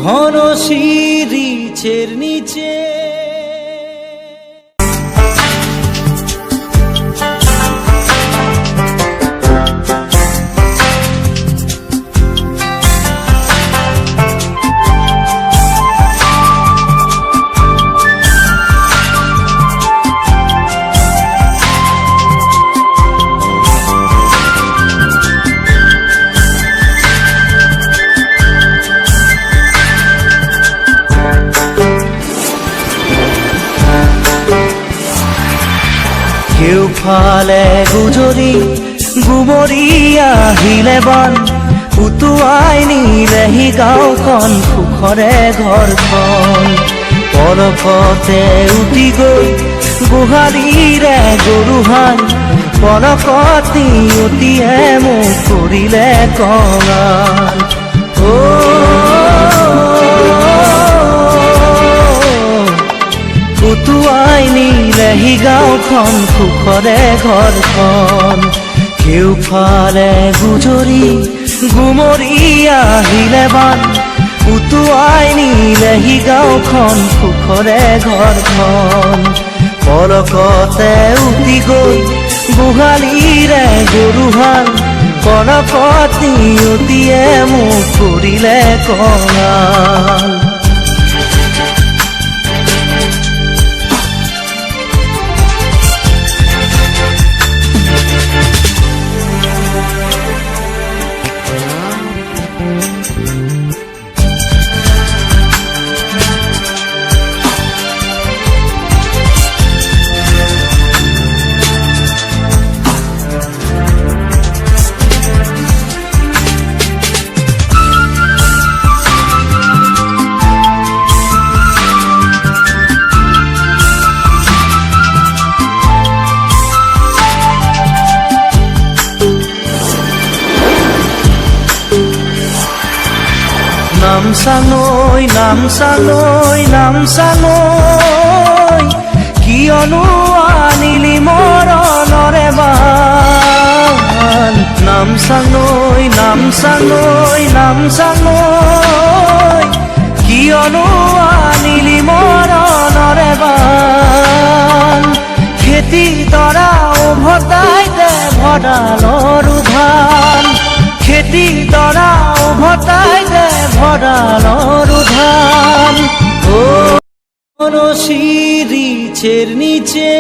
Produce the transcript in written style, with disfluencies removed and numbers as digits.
ঘন শিৰিচেৰ নিচে। কেউ ফালে গুজৰি গুমৰি আহিলে বন উটুৱাই নিলেহি গাঁওখন সুখৰে ঘৰখন। পলকতে উঠি গৈ গোহালিৰে গৰুহাল পলকত নিয়তিয়ে মোক কৰিলে কঙাল। উটুৱাই নিলেহি গাঁওখন সুখৰে ঘৰখন। কেউফালে গুজৰি গুমৰি আহিলে বান উটুৱাই নিলেহি গাঁওখন সুখৰে ঘৰখন। পলকতে উঠি গৈ গোহালিৰে গৰুহাল পলকত নিয়তিয়ে মোক কৰিলে কঙাল। নামচাঙৈ নামচাঙৈ নামচাঙৈ কিয়নো আনিলি মৰণৰে বান। নামচাঙৈ নামচাঙৈ নামচাঙৈ কিয়নো আনিলি মৰণৰে বান। খেতি দৰা উভতাই দে ভঁৰালৰ ধান। খেতি দৰা উভতাই দে ভঁৰালৰ ধান। ঘন শিৰিচেৰ নিচে